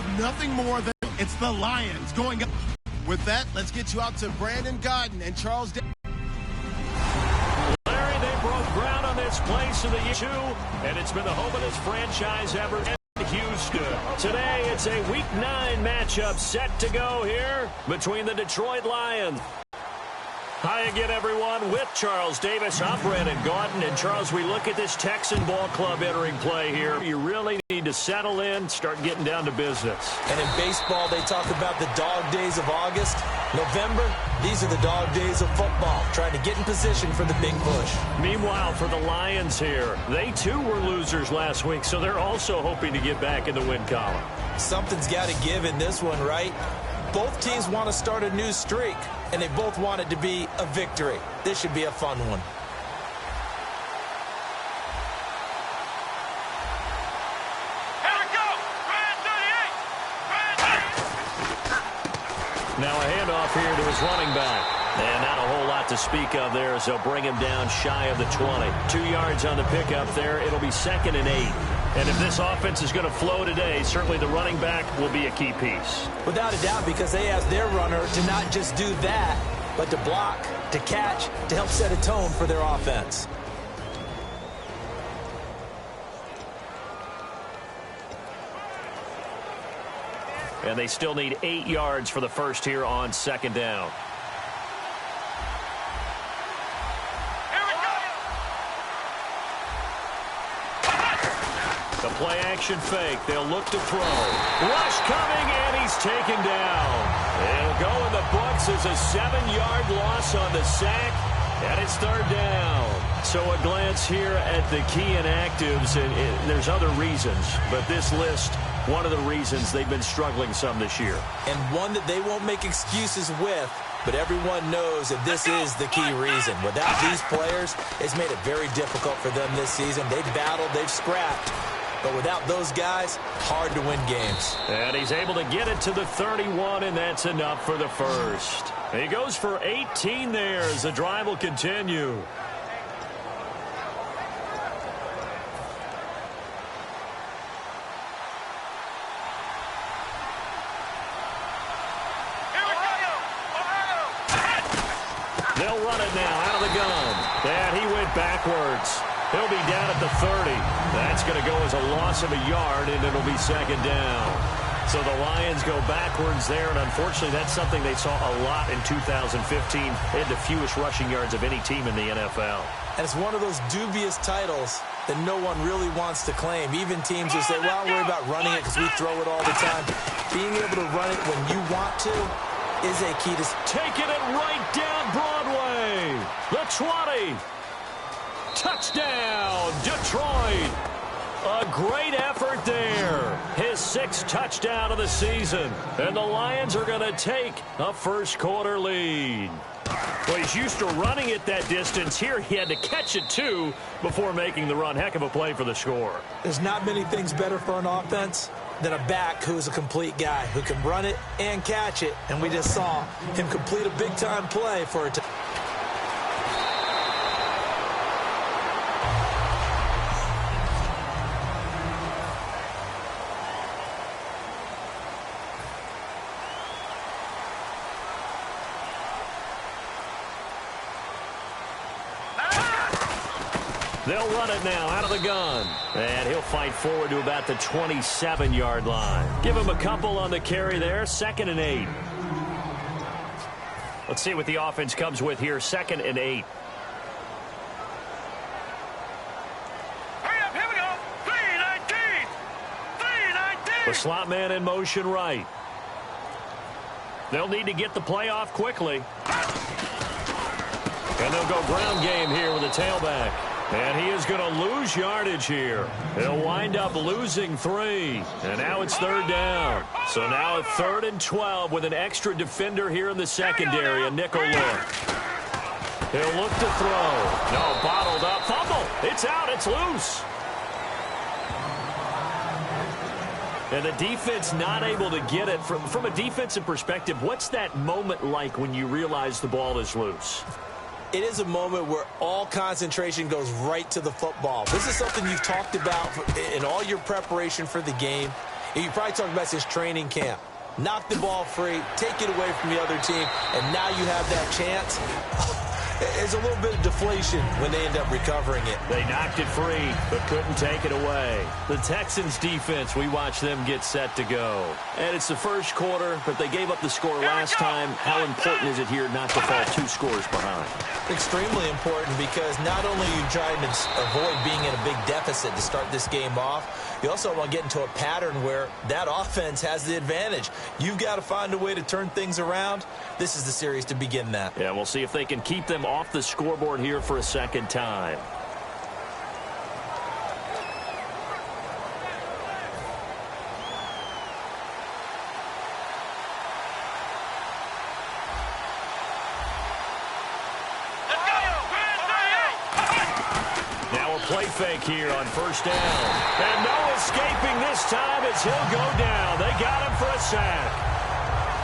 love nothing more than it's the Lions going up. With that, let's get you out to Brandon Godden and Charles Davis. Larry, they broke ground on this place in the year 2, and it's been the home of this franchise ever in Houston. Today, it's a Week 9 matchup set to go here between the Detroit Lions. Hi again, everyone, with Charles Davis. I'm Brandon Godden. And, Charles, we look at this Texan ball club entering play here. You really need to settle in, start getting down to business. And in baseball, they talk about the dog days of August. November, these are the dog days of football, trying to get in position for the big push. Meanwhile, for the Lions here, they, too, were losers last week, so they're also hoping to get back in the win column. Something's got to give in this one, right? Both teams want to start a new streak, and they both want it to be a victory. This should be a fun one. Here we go! Brand 38! Now a handoff here to his running back. And not a whole lot to speak of there as they'll bring him down shy of the 20. 2 yards on the pickup there. It'll be 2nd and 8. And if this offense is going to flow today, certainly the running back will be a key piece. Without a doubt, because they ask their runner to not just do that, but to block, to catch, to help set a tone for their offense. And they still need 8 yards for the first here on 2nd down. The play action fake. They'll look to throw. Rush coming, and he's taken down. It'll go in the books as a 7-yard loss on the sack, and it's 3rd down. So a glance here at the key inactives, and there's other reasons, but this list, one of the reasons they've been struggling some this year. And one that they won't make excuses with, but everyone knows that this is the key reason. Without these players, it's made it very difficult for them this season. They've battled, they've scrapped. But without those guys, hard to win games. And he's able to get it to the 31, and that's enough for the first. He goes for 18 there as the drive will continue. They'll run it now out of the gun. And he went backwards. He'll be down at the 30. That's going to go as a loss of a yard, and it'll be 2nd down. So the Lions go backwards there, and unfortunately that's something they saw a lot in 2015. They had the fewest rushing yards of any team in the NFL. And it's one of those dubious titles that no one really wants to claim. Even teams who say, well, I'll worry about running it because we throw it all the time. Being able to run it when you want to is a key to... Taking it right down Broadway. The 20. Touchdown, Detroit. A great effort there. His 6th touchdown of the season. And the Lions are going to take a first-quarter lead. Well, he's used to running it that distance. Here he had to catch it, too, before making the run. Heck of a play for the score. There's not many things better for an offense than a back who is a complete guy, who can run it and catch it. And we just saw him complete a big-time play for a touchdown. They'll run it now out of the gun. And he'll fight forward to about the 27-yard line. Give him a couple on the carry there. 2nd and 8. Let's see what the offense comes with here. 2nd and 8. Hurry up, here we go. 3-19. 3-19. The slot man in motion right. They'll need to get the play off quickly. And they'll go ground game here with a tailback. And he is going to lose yardage here. He'll wind up losing 3. And now it's 3rd down. So now a 3rd and 12 with an extra defender here in the secondary. A nickel look. He'll look to throw. No, bottled up. Fumble. It's out. It's loose. And the defense not able to get it. From a defensive perspective, what's that moment like when you realize the ball is loose? It is a moment where all concentration goes right to the football. This is something you've talked about in all your preparation for the game. You probably talk about since training camp. Knock the ball free, take it away from the other team, and now you have that chance. It's a little bit of deflation when they end up recovering it. They knocked it free, but couldn't take it away. The Texans defense, we watched them get set to go. And it's the first quarter, but they gave up the score last time. How important is it here not to fall 2 scores behind? Extremely important, because not only are you trying to avoid being in a big deficit to start this game off, you also want to get into a pattern where that offense has the advantage. You've got to find a way to turn things around. This is the series to begin that. Yeah, we'll see if they can keep them off the scoreboard here for a second time. Now a play fake here on first down. And no escaping this time as he'll go down. They got him for a sack.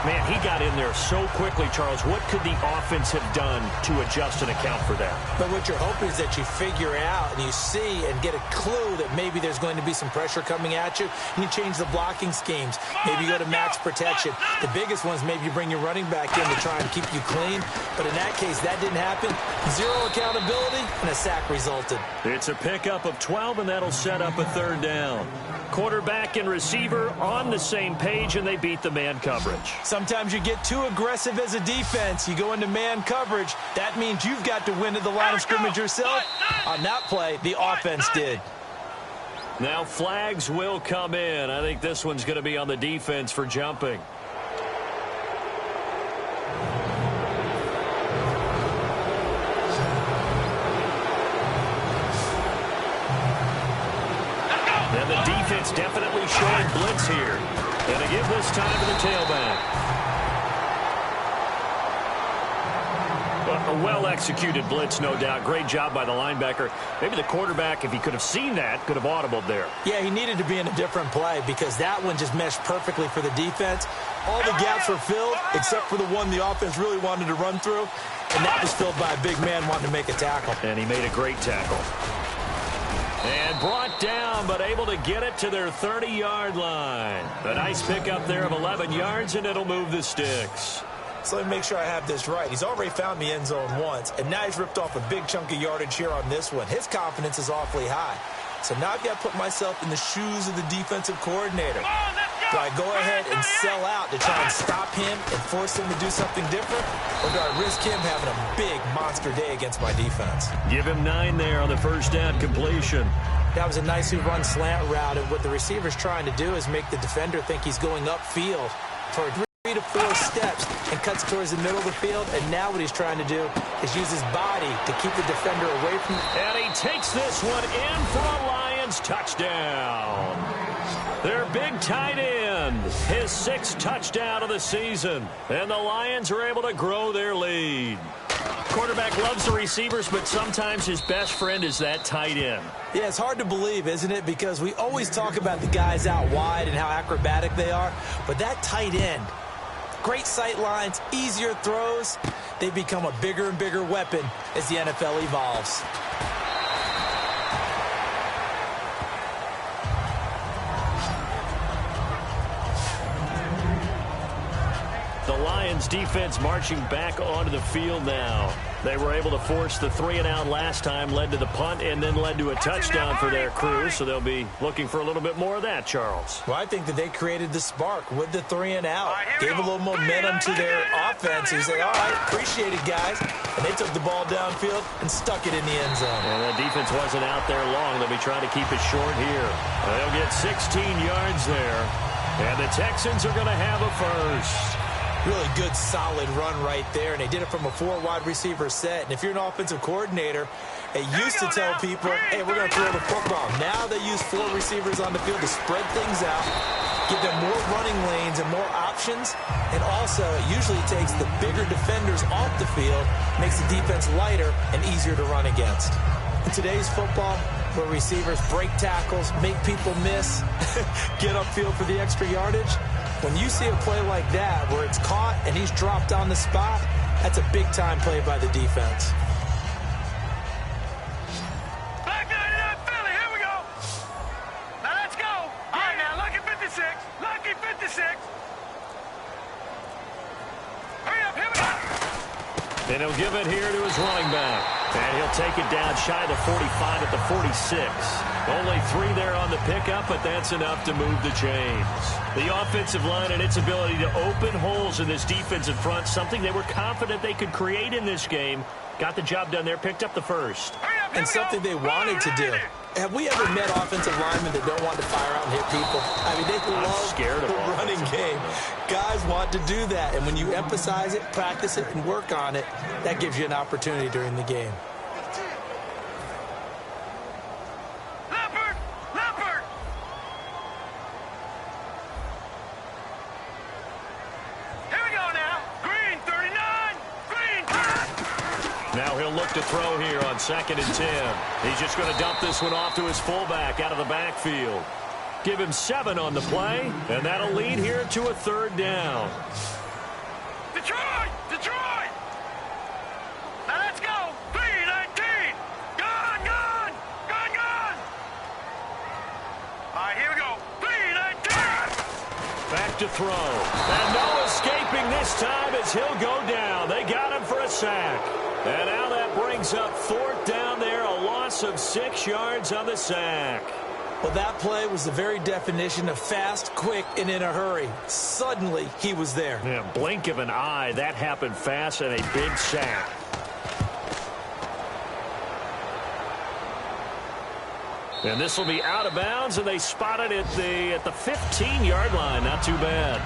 Man, he got in there so quickly, Charles. What could the offense have done to adjust and account for that? But what you're hoping is that you figure out and you see and get a clue that maybe there's going to be some pressure coming at you, and you change the blocking schemes. Maybe you go to max protection. The biggest one is maybe you bring your running back in to try and keep you clean. But in that case, that didn't happen. 0 accountability, and a sack resulted. It's a pickup of 12, and that'll set up a third down. Quarterback and receiver on the same page, and they beat the man coverage. Sometimes you get too aggressive as a defense. You go into man coverage. That means you've got to win at the line of scrimmage yourself. On that play, the offense did. Now flags will come in. I think this one's going to be on the defense for jumping. And the defense definitely showing blitz here. And they give this time to the tailback. A well-executed blitz, no doubt. Great job by the linebacker. Maybe the quarterback, if he could have seen that, could have audibled there. Yeah, he needed to be in a different play because that one just meshed perfectly for the defense. All the gaps were filled except for the one the offense really wanted to run through, and that was filled by a big man wanting to make a tackle. And he made a great tackle. And brought down, but able to get it to their 30-yard line. A nice pickup there of 11 yards, and it'll move the sticks. So let me make sure I have this right. He's already found the end zone once, and now he's ripped off a big chunk of yardage here on this one. His confidence is awfully high. So now I've got to put myself in the shoes of the defensive coordinator. Do I go ahead and sell out to try and stop him and force him to do something different? Or do I risk him having a big monster day against my defense? Give him 9 there on the first down completion. That was a nicely run slant route, and what the receiver's trying to do is make the defender think he's going upfield for 3 to 4 steps and cuts towards the middle of the field, and now what he's trying to do is use his body to keep the defender away from him. And he takes this one in for a Lions touchdown. Their big tight end, his 6th touchdown of the season, and the Lions are able to grow their lead. Quarterback loves the receivers, but sometimes his best friend is that tight end. Yeah, it's hard to believe, isn't it? Because we always talk about the guys out wide and how acrobatic they are, but that tight end, great sight lines, easier throws, they become a bigger and bigger weapon as the NFL evolves. The Lions defense marching back onto the field now. They were able to force the 3-and-out last time, led to the punt, and then led to a touchdown for their crew, so they'll be looking for a little bit more of that, Charles. Well, I think that they created the spark with the 3-and-out. Gave a little momentum to their offense. He said, all right, appreciate it, guys. And they took the ball downfield and stuck it in the end zone. And the defense wasn't out there long. They'll be trying to keep it short here. They'll get 16 yards there. And the Texans are going to have a first. Really good, solid run right there, and they did it from a 4 wide receiver set. And if you're an offensive coordinator, they used to tell people, hey, we're going to throw the football. Now they use 4 receivers on the field to spread things out, give them more running lanes and more options, and also it usually takes the bigger defenders off the field, makes the defense lighter and easier to run against. In today's football, where receivers break tackles, make people miss, get upfield for the extra yardage, when you see a play like that where it's caught and he's dropped on the spot, that's a big-time play by the defense. Back to Philly, here we go. Now let's go. All right, now look at 56. And he'll give it here to his running back. And he'll take it down shy of the 45 at the 46. Only 3 there on the pickup, but that's enough to move the chains. The offensive line and its ability to open holes in this defensive front, something they were confident they could create in this game. Got the job done there, picked up the first. And something they wanted to do. Have we ever met offensive linemen that don't want to fire out and hit people? I mean, they love the running game. Guys want to do that, and when you emphasize it, practice it, and work on it, that gives you an opportunity during the game. Leopard! Here we go now. Green 39. Green 10. Now he'll look to throw here on 2nd and 10. He's just going to dump this one off to his fullback out of the backfield. Give him 7 on the play, and that'll lead here to a 3rd down. Detroit! Now let's go. 3-19. Gone. All right, here we go. 3-19. Back to throw. And no escaping this time as he'll go down. They got him for a sack. And now that brings up 4th down there, a loss of 6 yards on the sack. Well, that play was the very definition of fast, quick, and in a hurry. Suddenly, he was there. Yeah, blink of an eye. That happened fast and a big sack. And this will be out of bounds, and they spot it at the 15-yard line. Not too bad.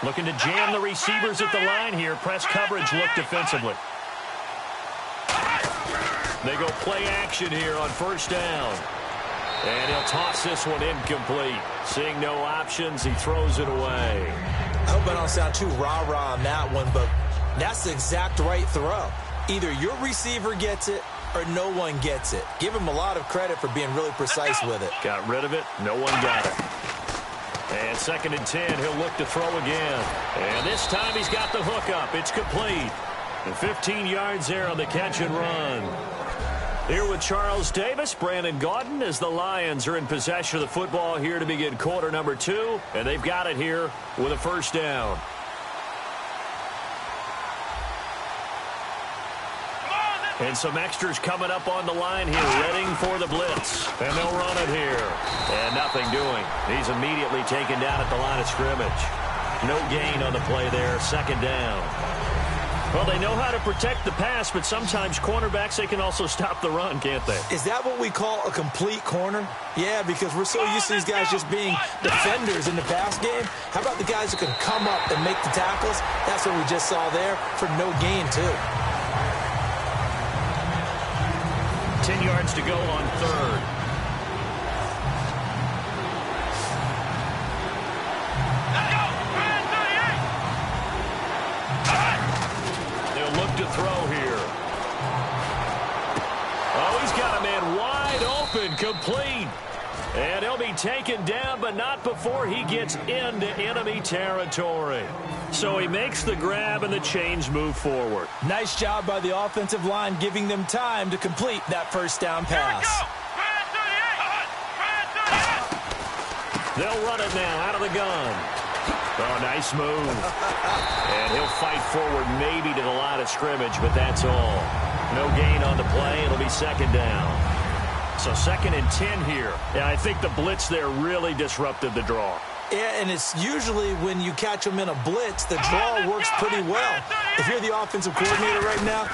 Looking to jam the receivers at the line here. Press coverage look defensively. They go play action here on 1st down. And he'll toss this one incomplete. Seeing no options, he throws it away. I hope I don't sound too rah-rah on that one, but that's the exact right throw. Either your receiver gets it or no one gets it. Give him a lot of credit for being really precise with it. Got rid of it. No one got it. And 2nd and 10, he'll look to throw again. And this time he's got the hook up. It's complete. And 15 yards there on the catch and run. Here with Charles Davis, Brandon Gaudin, as the Lions are in possession of the football here to begin quarter number 2. And they've got it here with a 1st down. And some extras coming up on the line here, readying for the blitz. And they'll run it here. And nothing doing. He's immediately taken down at the line of scrimmage. No gain on the play there, 2nd down. Well, they know how to protect the pass, but sometimes cornerbacks, they can also stop the run, can't they? Is that what we call a complete corner? Yeah, because we're so used to these guys just being defenders in the pass game. How about the guys who can come up and make the tackles? That's what we just saw there for no gain, too. 10 yards to go on 3rd. Let's go. 38. They'll look to throw here. Oh, he's got a man wide open, complete. And he'll be taken down, but not before he gets into enemy territory. So he makes the grab, and the chains move forward. Nice job by the offensive line, giving them time to complete that 1st down pass. They'll run it now out of the gun. Oh, nice move. And he'll fight forward maybe to the line of scrimmage, but that's all. No gain on the play. It'll be 2nd down. So 2nd and 10 here. Yeah, I think the blitz there really disrupted the draw. Yeah, and it's usually when you catch them in a blitz, the draw works pretty well. If you're the offensive coordinator right now,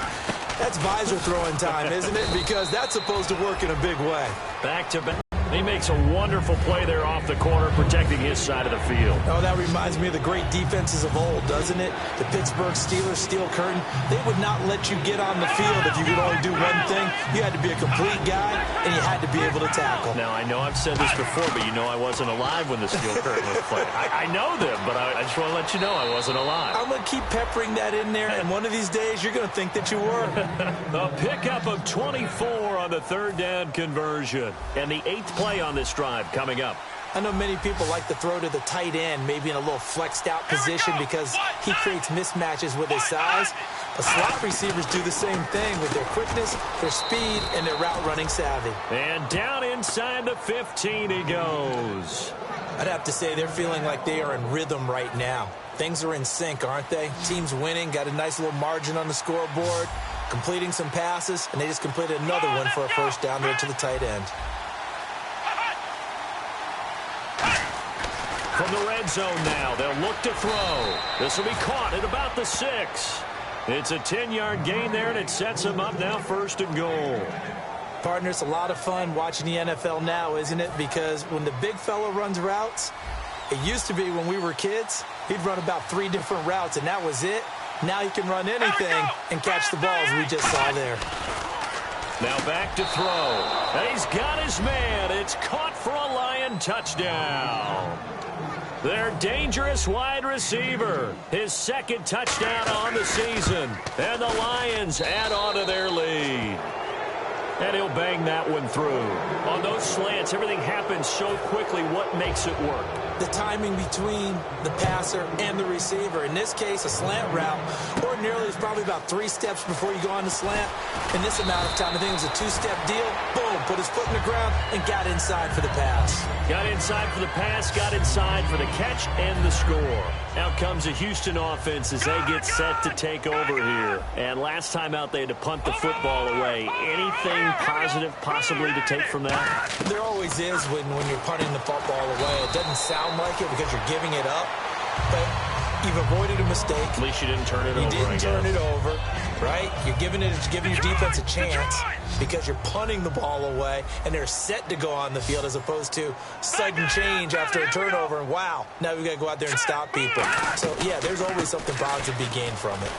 that's visor throwing time, isn't it? Because that's supposed to work in a big way. Back to back. He makes a wonderful play there off the corner, protecting his side of the field. Oh, that reminds me of the great defenses of old, doesn't it? The Pittsburgh Steelers steel curtain. They would not let you get on the field if you could only do one thing. You had to be a complete guy, and you had to be able to tackle. Now, I know I've said this before, but you know I wasn't alive when the steel curtain was played. I know them, but I just want to let you know I wasn't alive. I'm going to keep peppering that in there, and one of these days you're going to think that you were. A pickup of 24 on the 3rd down conversion. And the 8th play on this drive coming up. I know many people like to throw to the tight end, maybe in a little flexed out position because he creates mismatches with his size. But slot receivers do the same thing with their quickness, their speed, and their route running savvy. And down inside the 15 he goes. I'd have to say they're feeling like they are in rhythm right now. Things are in sync, aren't they? Team's winning, got a nice little margin on the scoreboard, completing some passes, and they just completed another one for a first down there to the tight end. From the red zone now, they'll look to throw. This will be caught at about the 6. It's a 10-yard gain there, and it sets them up now 1st and goal. Partner, it's a lot of fun watching the NFL now, isn't it? Because when the big fella runs routes, it used to be when we were kids, he'd run about 3 different routes, and that was it. Now he can run anything and catch the ball, as we just saw there. Now back to throw. And he's got his man. It's caught for a Lion touchdown. Their dangerous wide receiver. His 2nd touchdown on the season. And the Lions add on to their lead. And he'll bang that one through. On those slants, everything happens so quickly. What makes it work? The timing between the passer and the receiver. In this case, a slant route. Ordinarily, it's probably about 3 steps before you go on the slant. In this amount of time, I think it was a 2-step deal. Boom, put his foot in the ground and got inside for the pass. Got inside for the pass, got inside for the catch and the score. Out comes the Houston offense as they get set to take over here. And last time out, they had to punt the football away. Anything positive possibly to take from that? There always is when you're punting the football away. It doesn't sound like it because you're giving it up, but you've avoided a mistake. At least you didn't turn it over. You didn't turn it over, right? You're giving your defense a chance because you're punting the ball away, and they're set to go on the field as opposed to sudden change after a turnover, and wow, now we've got to go out there and stop people. So, yeah, there's always something positive to be gained from it.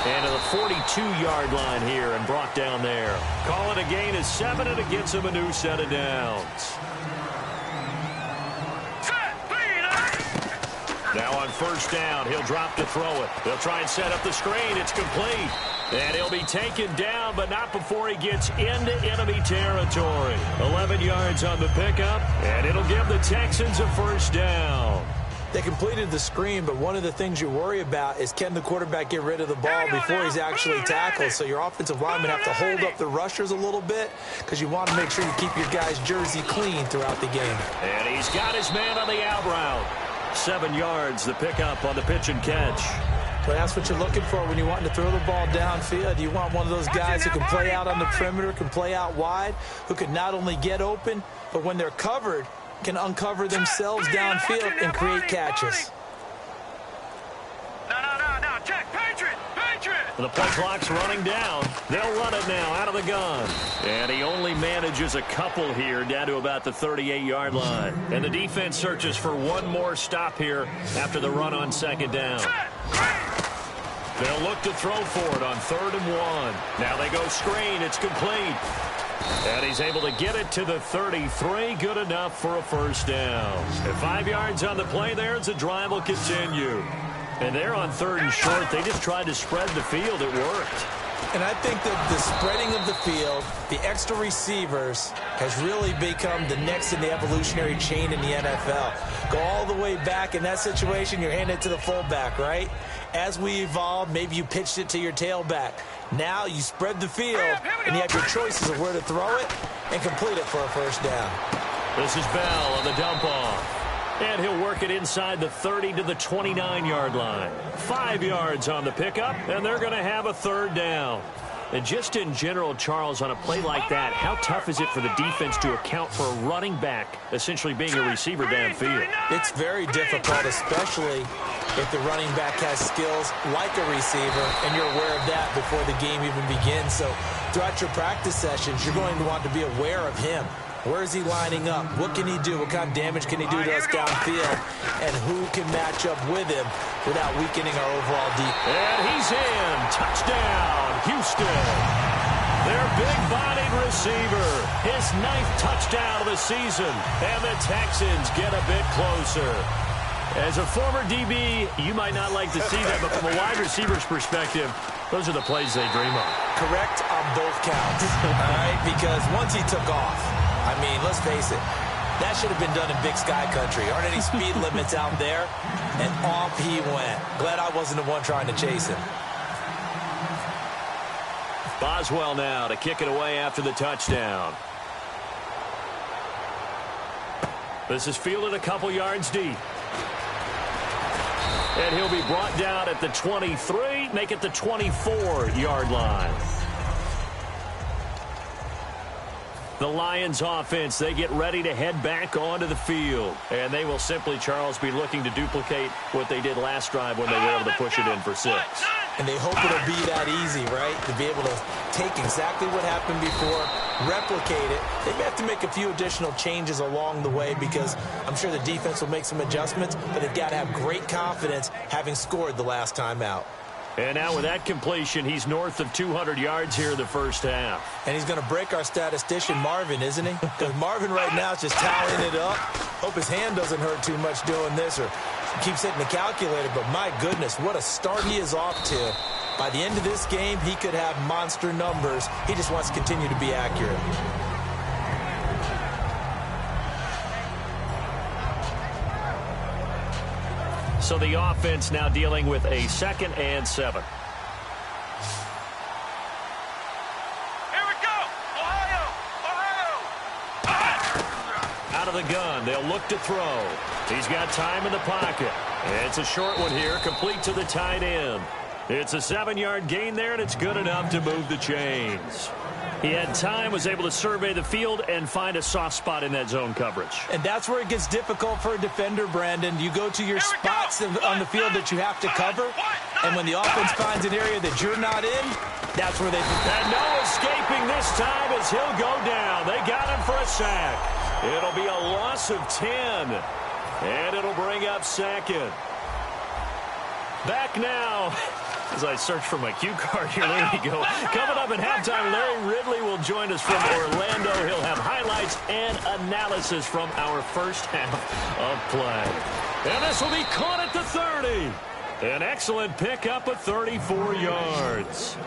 And to the 42-yard line here and brought down there. Call it a gain of 7, and it gets him a new set of downs. Now on 1st down, he'll drop to throw it. They'll try and set up the screen. It's complete. And he'll be taken down, but not before he gets into enemy territory. 11 yards on the pickup, and it'll give the Texans a 1st down. They completed the screen, but one of the things you worry about is can the quarterback get rid of the ball before he's actually tackled? So your offensive linemen have to hold up the rushers a little bit because you want to make sure you keep your guy's jersey clean throughout the game. And he's got his man on the out route. 7 yards, the pickup on the pitch and catch. But that's what you're looking for when you want to throw the ball downfield. You want one of those guys who can play out on the perimeter, can play out wide, who can not only get open, but when they're covered, can uncover themselves downfield and create catches. No, check, Patriot! The play clock's running down. They'll run it now out of the gun. And he only manages a couple here down to about the 38-yard line. And the defense searches for one more stop here after the run on 2nd down. They'll look to throw for it on 3rd and 1. Now they go screen. It's complete. And he's able to get it to the 33. Good enough for a 1st down. And 5 yards on the play there as the drive will continue. And they're on 3rd and short. They just tried to spread the field. It worked. And I think that the spreading of the field, the extra receivers, has really become the next in the evolutionary chain in the NFL. Go all the way back in that situation, you're handing it to the fullback, right? As we evolve, maybe you pitched it to your tailback. Now you spread the field, and you have your choices of where to throw it and complete it for a 1st down. This is Bell on the dump off. And he'll work it inside the 30 to the 29-yard line. 5 yards on the pickup, and they're going to have a 3rd down. And just in general, Charles, on a play like that, how tough is it for the defense to account for a running back essentially being a receiver downfield? It's very difficult, especially if the running back has skills like a receiver, and you're aware of that before the game even begins. So throughout your practice sessions, you're going to want to be aware of him. Where is he lining up? What can he do? What kind of damage can he do to us downfield? And who can match up with him without weakening our overall defense? And he's in. Touchdown, Houston. Their big-bodied receiver. His 9th touchdown of the season. And the Texans get a bit closer. As a former DB, you might not like to see that, but from a wide receiver's perspective, those are the plays they dream of. Correct on both counts, all right? Because once he took off, I mean, let's face it, That should have been done in Big Sky Country. Aren't any speed limits out there? And off he went. Glad I wasn't the one trying to chase him. Boswell now to kick it away after the touchdown. This is fielded a couple yards deep. And he'll be brought down at the 23, make it the 24-yard line. The Lions offense, they get ready to head back onto the field. And they will simply, Charles, be looking to duplicate what they did last drive when they were able to push it in for 6. And they hope it'll be that easy, right? To be able to take exactly what happened before, replicate it. They may have to make a few additional changes along the way because I'm sure the defense will make some adjustments, but they've got to have great confidence having scored the last time out. And now with that completion, he's north of 200 yards here in the first half. And he's going to break our statistician, Marvin, isn't he? Because Marvin right now is just tallying it up. Hope his hand doesn't hurt too much doing this or keeps hitting the calculator. But my goodness, what a start he is off to. By the end of this game, he could have monster numbers. He just wants to continue to be accurate. So the offense now dealing with a 2nd and 7. Here we go! Ohio! Out of the gun, they'll look to throw. He's got time in the pocket. It's a short one here, complete to the tight end. It's a 7-yard gain there, and it's good enough to move the chains. He had time, was able to survey the field and find a soft spot in that zone coverage. And that's where it gets difficult for a defender, Brandon. You go to your spots on the field that you have to cover, and when the offense finds an area that you're not in, that's where they... And no escaping this time as he'll go down. They got him for a sack. It'll be a loss of 10, and it'll bring up 2nd. Back now... As I search for my cue card here, there we go. Coming up at halftime, Larry Ridley will join us from Orlando. He'll have highlights and analysis from our first half of play. And this will be caught at the 30. An excellent pickup of 34 yards.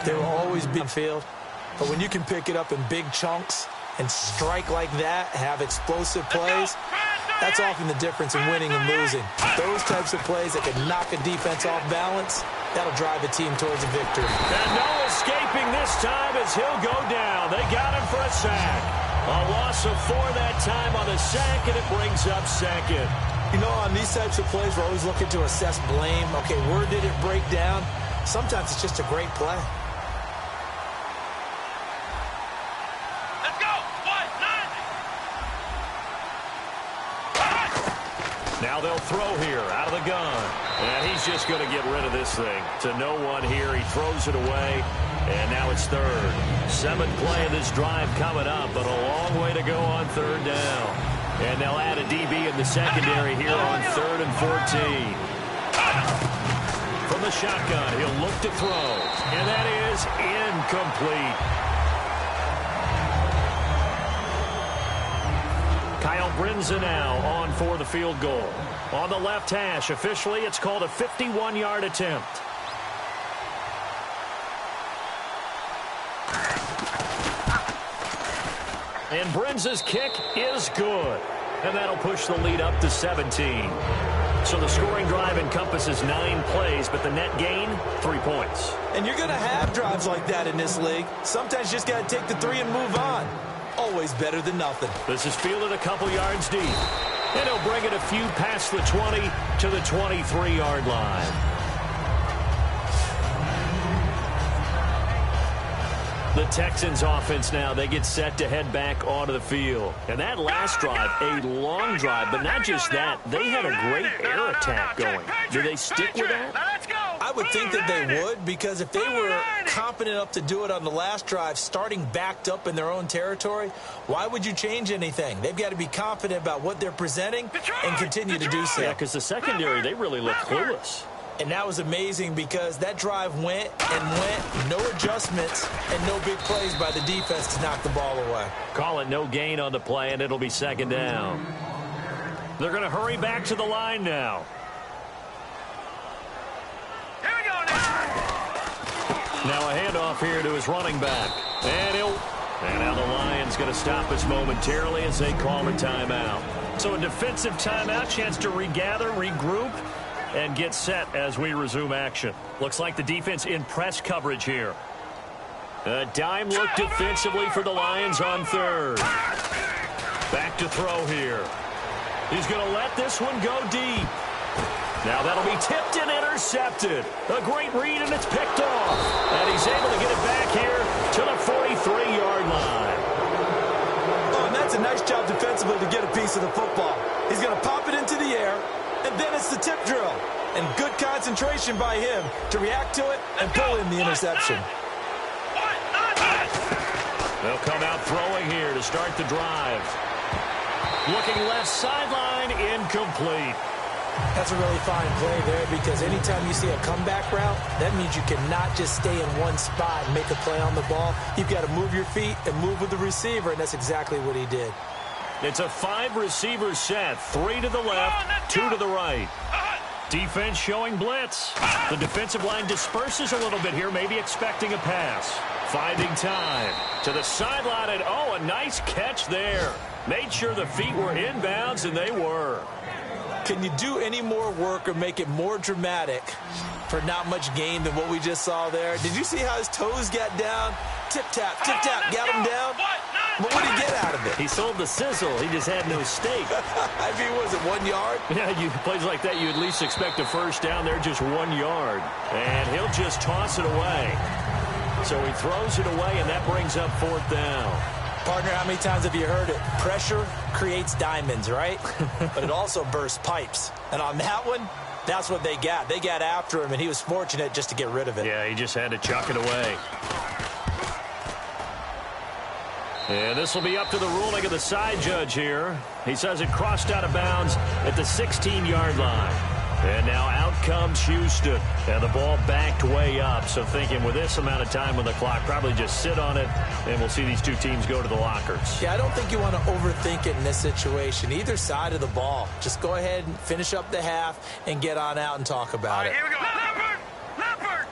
There will always be a field, but when you can pick it up in big chunks and strike like that, have explosive plays, that's often the difference in winning and losing. Those types of plays that can knock a defense off balance, that'll drive a team towards a victory. And no escaping this time as he'll go down. They got him for a sack. A loss of 4 that time on the sack, and it brings up 2nd. You know, on these types of plays, we're always looking to assess blame. Okay, where did it break down? Sometimes it's just a great play. Now they'll throw here out of the gun. And he's just going to get rid of this thing. To no one here. He throws it away. And now it's 3rd. 7th play of this drive coming up, but a long way to go on 3rd down. And they'll add a DB in the secondary here on 3rd and 14. From the shotgun, he'll look to throw. And that is incomplete. Kyle Brinza now on for the field goal. On the left hash, officially, it's called a 51-yard attempt. And Brinza's kick is good. And that'll push the lead up to 17. So the scoring drive encompasses 9 plays, but the net gain, 3 points. And you're going to have drives like that in this league. Sometimes you just got to take the 3 and move on. Always better than nothing. This is fielded a couple yards deep. And he'll bring it a few past the 20 to the 23-yard line. The Texans offense now, they get set to head back onto the field. And that last drive, a long drive, but not just that, they had a great air attack going. Do they stick with that? I would think that they would, because if they were confident enough to do it on the last drive, starting backed up in their own territory, why would you change anything? They've got to be confident about what they're presenting and continue to do so. Yeah, because the secondary, they really look clueless. And that was amazing because that drive went and went, no adjustments, and no big plays by the defense to knock the ball away. Call it no gain on the play, and it'll be 2nd down. They're going to hurry back to the line now. Here we go now. Now a handoff here to his running back. And he'll And now the Lions going to stop us momentarily as they call a timeout. So a defensive timeout, chance to regather, regroup, and get set as we resume action. Looks like the defense in press coverage here. A dime look defensively for the Lions on third. Back to throw here. He's going to let this one go deep. Now that'll be tipped and intercepted. A great read, and it's picked off. And he's able to get it back here to the 43-yard line. Oh, and that's a nice job defensively to get a piece of the football. He's going to pop it into the air, and then it's the tip drill. And good concentration by him to react to it and pull in the interception. They'll come out throwing here to start the drive. Looking left sideline, incomplete. That's a really fine play there, because anytime you see a comeback route, that means you cannot just stay in one spot and make a play on the ball. You've got to move your feet and move with the receiver, and that's exactly what he did. It's a 5-receiver set, 3 to the left, 2 to the right. Defense showing blitz. The defensive line disperses a little bit here, maybe expecting a pass. Finding time to the sideline, and oh, a nice catch there. Made sure the feet were inbounds, and they were. Can you do any more work or make it more dramatic for not much gain than what we just saw there? Did you see how his toes got down? Tip-tap, got him down. But what did he get out of it? He sold the sizzle. He just had no steak. I mean, was it 1 yard? Yeah, plays like that, you at least expect a first down. They're just 1 yard. And he'll just toss it away. So he throws it away, and that brings up 4th down. Partner, how many times have you heard it? Pressure creates diamonds, right? But it also bursts pipes. And on that one, that's what they got. They got after him, and he was fortunate just to get rid of it. Yeah, he just had to chuck it away. And this will be up to the ruling of the side judge here. He says it crossed out of bounds at the 16-yard line. And now out comes Houston. And the ball backed way up. So thinking with this amount of time on the clock, probably just sit on it, and we'll see these two teams go to the lockers. Yeah, I don't think you want to overthink it in this situation. Either side of the ball. Just go ahead and finish up the half and get on out and talk about it. Here we go. Leopard!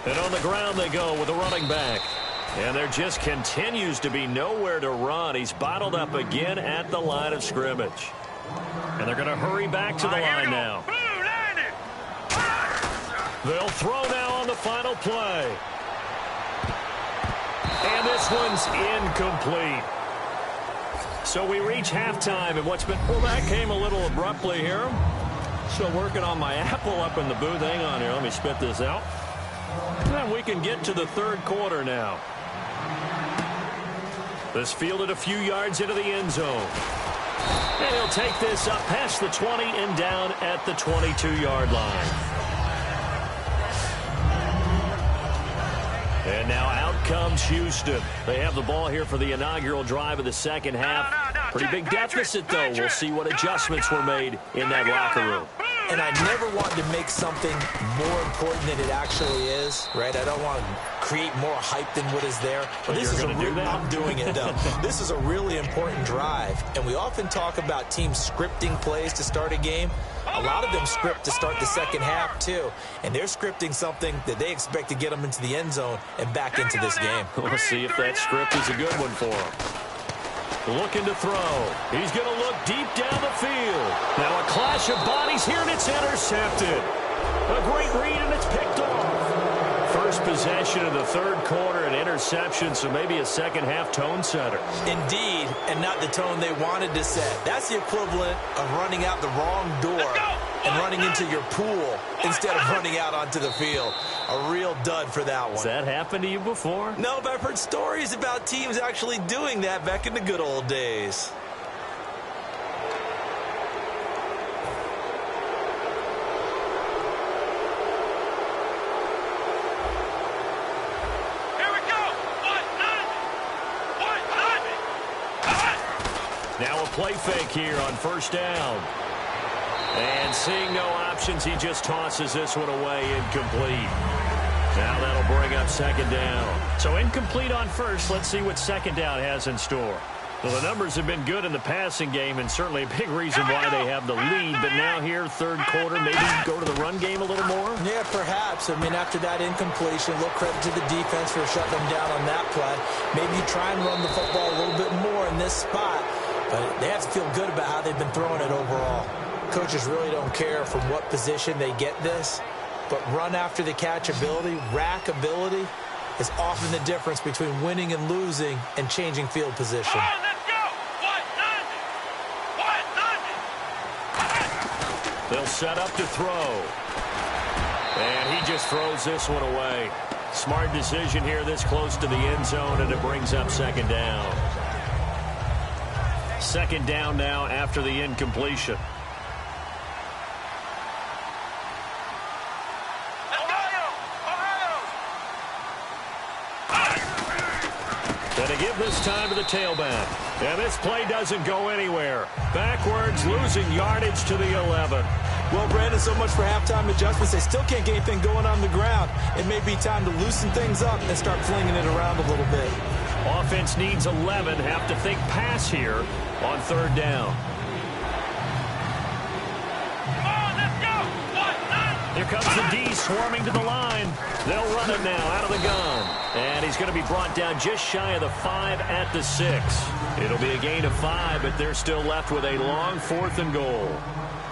And on the ground they go with a running back. And there just continues to be nowhere to run. He's bottled up again at the line of scrimmage. And they're going to hurry back to the line now. They'll throw now on the final play. And this one's incomplete. So we reach halftime, and what's been... Well, that came a little abruptly here. Still working on my apple up in the booth. Hang on here. Let me spit this out. And we can get to the third quarter now. This fielded a few yards into the end zone. And he'll take this up past the 20 and down at the 22-yard line. And now out comes Houston. They have the ball here for the inaugural drive of the second half. Pretty big deficit, though. We'll see what adjustments were made in that locker room. And I never want to make something more important than it actually is, right? I don't want to create more hype than what is there. But this is I'm doing it, though. This is a really important drive. And we often talk about teams scripting plays to start a game. A lot of them script to start the second half, too. And they're scripting something that they expect to get them into the end zone and back into this game. We'll see if that script is a good one for them. Looking to throw. He's going to look deep down the field. Now a clash of bodies here, and it's intercepted. A great read, and it's picked off. First possession of the third quarter, an interception, so maybe a second-half tone setter. Indeed, and not the tone they wanted to set. That's the equivalent of running out the wrong door and running into your pool instead of running out onto the field. A real dud for that one. Has that happened to you before? No, but I've heard stories about teams actually doing that back in the good old days. Now a play fake here on first down. And seeing no options, he just tosses this one away, incomplete. Now that'll bring up second down. So incomplete on first. Let's see what second down has in store. Well, the numbers have been good in the passing game, and certainly a big reason why they have the lead. But now here, third quarter, maybe go to the run game a little more? Yeah, perhaps. I mean, after that incompletion, a little credit to the defense for shutting them down on that play. Maybe you try and run the football a little bit more in this spot. But they have to feel good about how they've been throwing it overall. Coaches really don't care from what position they get this. But run after the catch ability, rack ability, is often the difference between winning and losing and changing field position. Oh, let's go! 100! They'll set up to throw. And he just throws this one away. Smart decision here this close to the end zone, and it brings up second down. Second down now after the incompletion. And they give this time to the tailback. And this play doesn't go anywhere. Backwards, losing yardage to the 11. Well, Brandon, so much for halftime adjustments. They still can't get anything going on the ground. It may be time to loosen things up and start flinging it around a little bit. Offense needs 11. Have to think pass here on third down. Come on, let's go! 100! Here comes the D swarming to the line. They'll run it now out of the gun. And he's going to be brought down just shy of the 5 at the 6. It'll be a gain of 5, but they're still left with a long 4th and goal.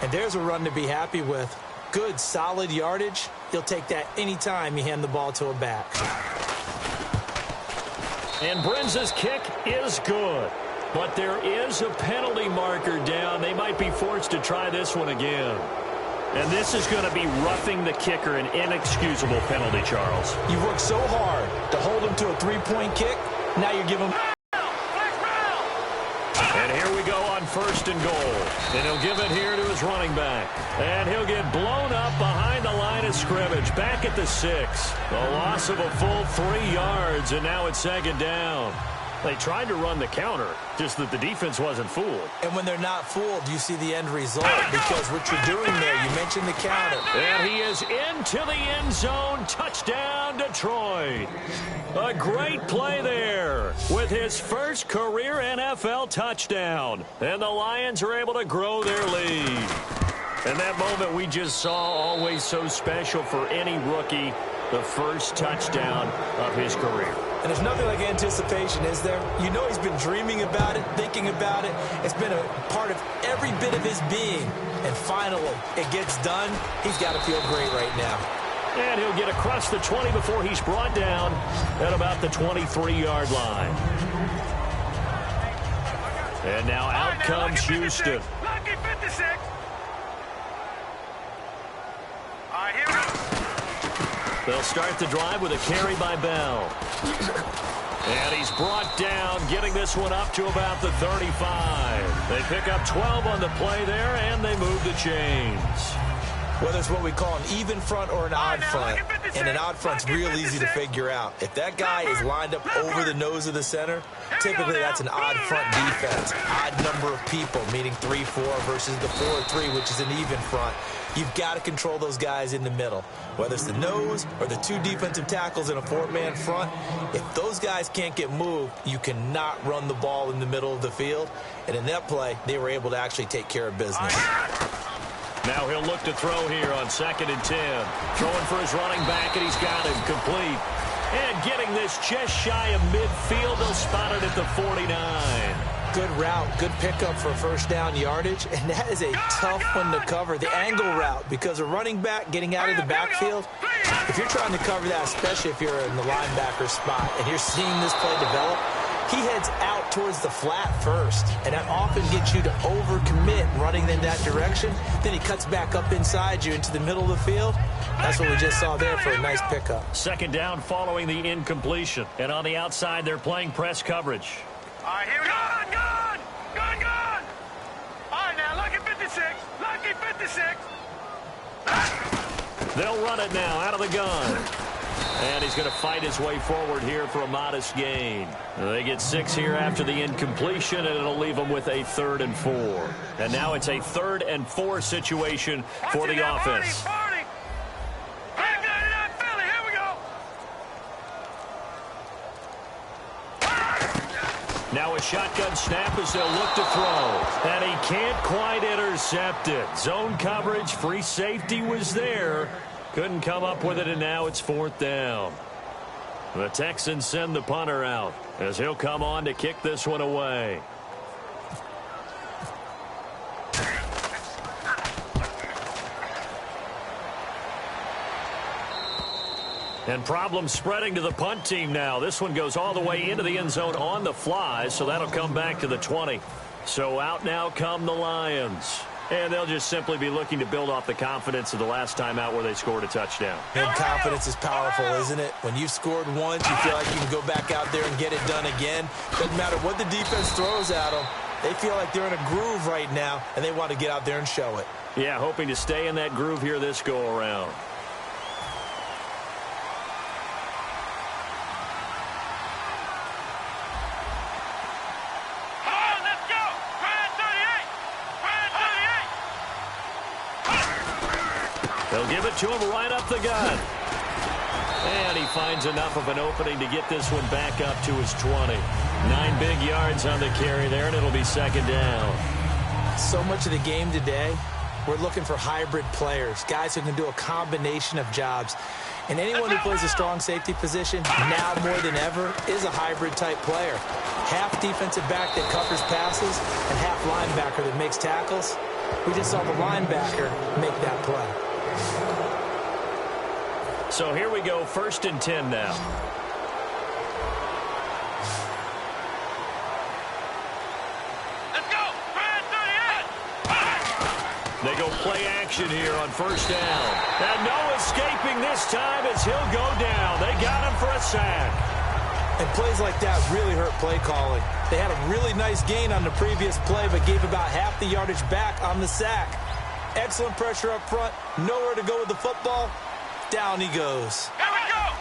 And there's a run to be happy with. Good, solid yardage. You'll take that anytime you hand the ball to a back. And Brenza's kick is good. But there is a penalty marker down. They might be forced to try this one again. And this is going to be roughing the kicker, an inexcusable penalty, Charles. You've worked so hard to hold him to a three-point kick. Now you give him... And here we go on 1st and goal. And he'll give it here to his running back. And he'll get blown up behind the line of scrimmage. Back at the 6. A loss of a full 3 yards, and now it's second down. They tried to run the counter, just that the defense wasn't fooled. And when they're not fooled, you see the end result. Because what you're doing there, you mentioned the counter. And he is into the end zone. Touchdown, Detroit. A great play there with his first career NFL touchdown. And the Lions are able to grow their lead. And that moment we just saw, always so special for any rookie, the first touchdown of his career. And there's nothing like anticipation, is there? You know he's been dreaming about it, thinking about it. It's been a part of every bit of his being. And finally, it gets done. He's got to feel great right now. And he'll get across the 20 before he's brought down at about the 23-yard line. And now out comes Houston. Lucky 56. All right, here we go. They'll start the drive with a carry by Bell. And he's brought down, getting this one up to about the 35. They pick up 12 on the play there, and they move the chains. Whether it's what we call an even front or an odd front, and an odd front's real easy to figure out. If that guy is lined up over the nose of the center, typically that's an odd front defense. Odd number of people, meaning 3-4 versus the 4-3, which is an even front. You've got to control those guys in the middle. Whether it's the nose or the 2 defensive tackles in a 4-man front, if those guys can't get moved, you cannot run the ball in the middle of the field. And in that play, they were able to actually take care of business. Now he'll look to throw here on 2nd and 10. Throwing for his running back, and he's got him complete. And getting this just shy of midfield, they'll spot it at the 49. Good route, good pickup for first down yardage, and that is a tough one to cover, the angle route, because a running back getting out of the backfield, if you're trying to cover that, especially if you're in the linebacker spot, and you're seeing this play develop, he heads out towards the flat first, and that often gets you to overcommit running in that direction. Then he cuts back up inside you into the middle of the field. That's what we just saw there for a nice pickup. Second down following the incompletion, and on the outside, they're playing press coverage. All right, here we go. Gone! All right, now, lucky 56. Lucky 56. They'll run it now out of the gun. And he's going to fight his way forward here for a modest gain. They get 6 here after the incompletion, and it'll leave them with a 3rd and 4. And now it's a 3rd and 4 situation for the offense. Party. Philly, here we go. Now a shotgun snap as they'll look to throw. And he can't quite intercept it. Zone coverage, free safety was there. Couldn't come up with it, and now it's 4th down. The Texans send the punter out as he'll come on to kick this one away. And problems spreading to the punt team now. This one goes all the way into the end zone on the fly, so that'll come back to the 20. So out now come the Lions. And they'll just simply be looking to build off the confidence of the last time out where they scored a touchdown. And confidence is powerful, isn't it? When you've scored once, you feel like you can go back out there and get it done again. Doesn't matter what the defense throws at them. They feel like they're in a groove right now, and they want to get out there and show it. Yeah, hoping to stay in that groove here this go-around. They'll give it to him right up the gut. And he finds enough of an opening to get this one back up to his 20. 9 big yards on the carry there, and it'll be 2nd down. So much of the game today, we're looking for hybrid players, guys who can do a combination of jobs. And anyone who plays a strong safety position, now more than ever, is a hybrid-type player. Half defensive back that covers passes and half linebacker that makes tackles. We just saw the linebacker make that play. So here we go, 1st and 10 now. Let's go! 38! They go play action here on 1st down. And no escaping this time as he'll go down. They got him for a sack. And plays like that really hurt play calling. They had a really nice gain on the previous play, but gave about half the yardage back on the sack. Excellent pressure up front. Nowhere to go with the football. Down he goes. Here we go!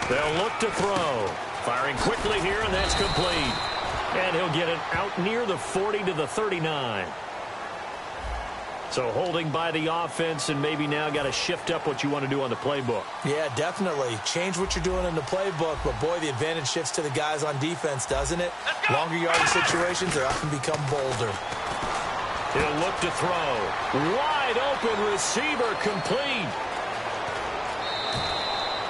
38! They'll look to throw. Firing quickly here, and that's complete. And he'll get it out near the 40 to the 39. So holding by the offense, and maybe now got to shift up what you want to do on the playbook. Yeah, definitely. Change what you're doing in the playbook, but boy, the advantage shifts to the guys on defense, doesn't it? Longer yardage situations, they often become bolder. He'll look to throw. Wide open receiver complete.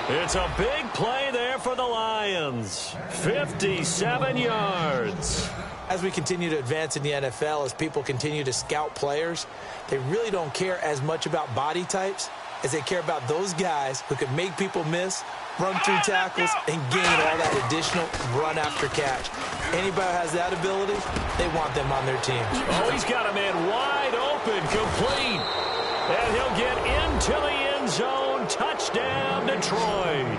It's a big play there for the Lions. 57 yards. As we continue to advance in the NFL, as people continue to scout players, they really don't care as much about body types as they care about those guys who can make people miss, run through tackles, and gain all that additional run after catch. Anybody who has that ability, they want them on their team. Oh, he's got a man wide open, complete. And he'll get into the end zone. Touchdown, Detroit.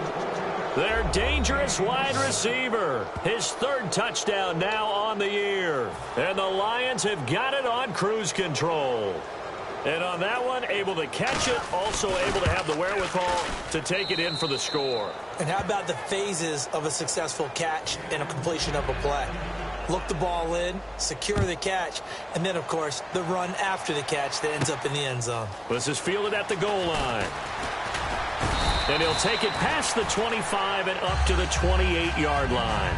Their dangerous wide receiver. His 3rd touchdown now on the year. And the Lions have got it on cruise control. And on that one, able to catch it, also able to have the wherewithal to take it in for the score. And how about the phases of a successful catch and a completion of a play? Look the ball in, secure the catch, and then, of course, the run after the catch that ends up in the end zone. This is fielded at the goal line. And he'll take it past the 25 and up to the 28-yard line.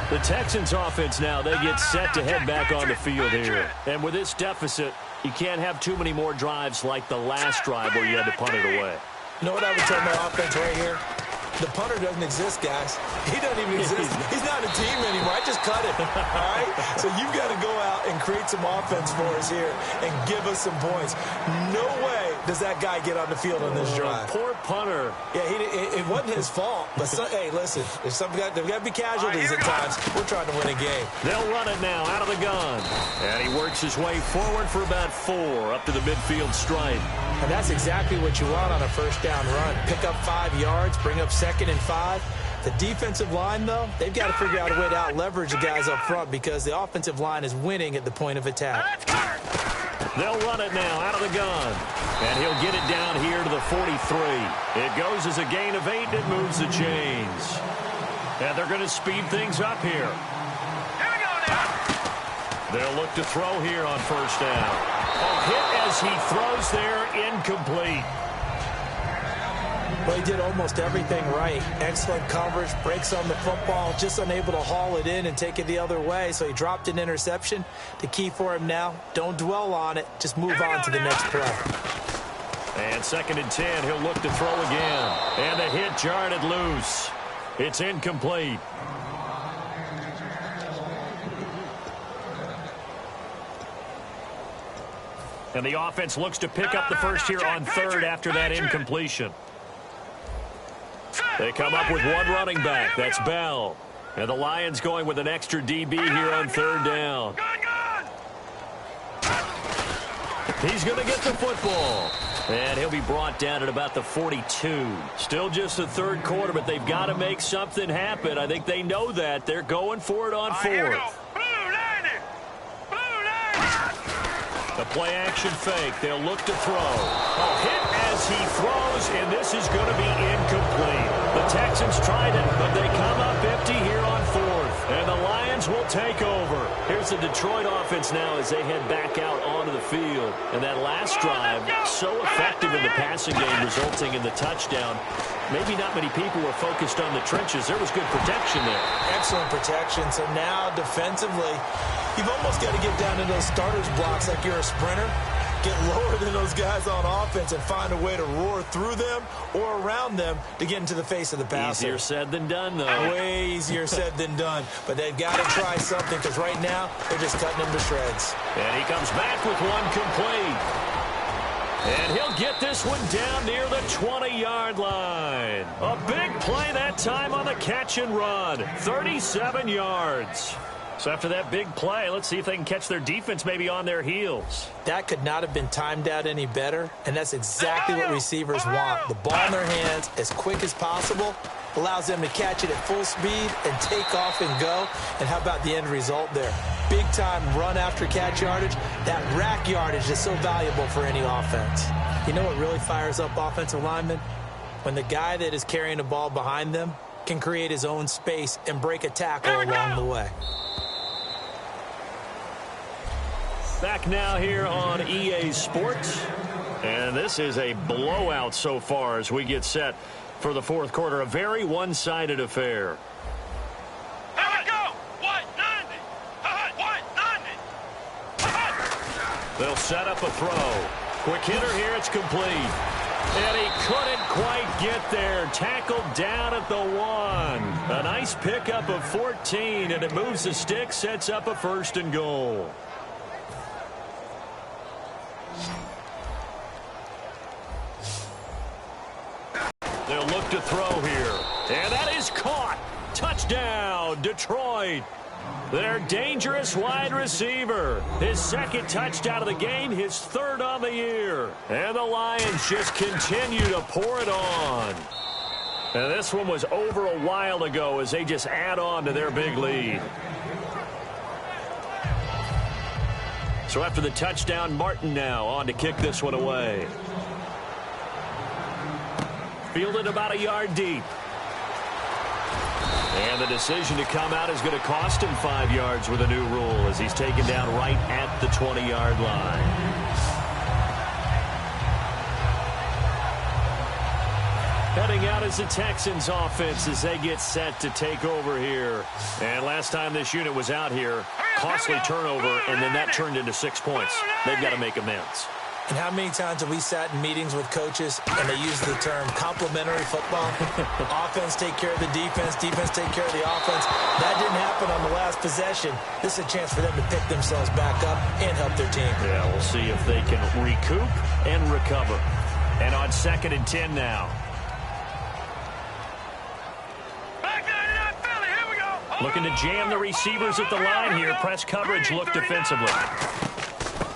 The Texans offense now, they get set to head back on the field here. And with this deficit, you can't have too many more drives like the last drive where you had to punt it away. You know what I would tell my offense right here? The punter doesn't exist, guys. He doesn't even exist. He's not a team anymore. I just cut him. All right? So you've got to go out and create some offense for us here and give us some points. No way does that guy get on the field on this drive. Poor punter. Yeah, it wasn't his fault. But, hey, listen, there's got to be casualties at times. We're trying to win a game. They'll run it now out of the gun. And he works his way forward for about 4 up to the midfield stripe. And that's exactly what you want on a 1st down run. Pick up 5 yards, bring up 2nd and 5. The defensive line, though, they've got to figure out a way to out-leverage the guys up front because the offensive line is winning at the point of attack. They'll run it now out of the gun. And he'll get it down here to the 43. It goes as a gain of 8. It moves the chains. And they're going to speed things up here. Here we go now. They'll look to throw here on 1st down. A hit as he throws there, incomplete. Well, he did almost everything right. Excellent coverage, breaks on the football, just unable to haul it in and take it the other way. So he dropped an interception. The key for him now, don't dwell on it. Just move on to the next play. And 2nd and 10, he'll look to throw again. And the hit jarred it loose. It's incomplete. And the offense looks to pick up the first here on 3rd after that incompletion. They come up with one running back. That's Bell. And the Lions going with an extra DB here on 3rd down. He's going to get the football. And he'll be brought down at about the 42. Still just the 3rd quarter, but they've got to make something happen. I think they know that. They're going for it on 4th. The play-action fake. They'll look to throw. Hit as he throws, and this is going to be incomplete. The Texans tried it, but they come up empty here on 4th. And the Lions will take over. Here's the Detroit offense now as they head back out onto the field. And that last drive, so effective in the passing game, resulting in the touchdown. Maybe not many people were focused on the trenches. There was good protection there. Excellent protection. So now defensively, you've almost got to get down to those starters blocks like you're a sprinter. Get lower than those guys on offense and find a way to roar through them or around them to get into the face of the passer. Easier said than done, though. Way easier said than done. But they've got to try something because right now they're just cutting them to shreds. And he comes back with one complete. And he'll get this one down near the 20-yard line. A big play that time on the catch and run. 37 yards. So after that big play, let's see if they can catch their defense maybe on their heels. That could not have been timed out any better, and that's exactly what receivers want. The ball in their hands as quick as possible allows them to catch it at full speed and take off and go. And how about the end result there? Big-time run after catch yardage. That rack yardage is so valuable for any offense. You know what really fires up offensive linemen? When the guy that is carrying the ball behind them can create his own space and break a tackle along the way. Back now here on EA Sports. And this is a blowout so far as we get set for the 4th quarter. A very one-sided affair. They'll set up a throw. Quick hitter here. It's complete. And he couldn't quite get there. Tackled down at the 1. A nice pickup of 14, and it moves the stick, sets up a 1st and goal. They'll look to throw here. And that is caught. Touchdown, Detroit. Their dangerous wide receiver. His 2nd touchdown of the game, his 3rd on the year. And the Lions just continue to pour it on. And this one was over a while ago as they just add on to their big lead. So after the touchdown, Martin now on to kick this one away. Fielded about a yard deep. And the decision to come out is going to cost him 5 yards with a new rule as he's taken down right at the 20-yard line. Heading out is the Texans offense as they get set to take over here. And last time this unit was out here, costly turnover, and then that turned into 6 points. They've got to make amends. And how many times have we sat in meetings with coaches and they use the term complementary football? Offense take care of the defense, defense take care of the offense. That didn't happen on the last possession. This is a chance for them to pick themselves back up and help their team. Yeah, we'll see if they can recoup and recover. And on 2nd and 10 now. Looking to jam the receivers at the line here. Press coverage look defensively.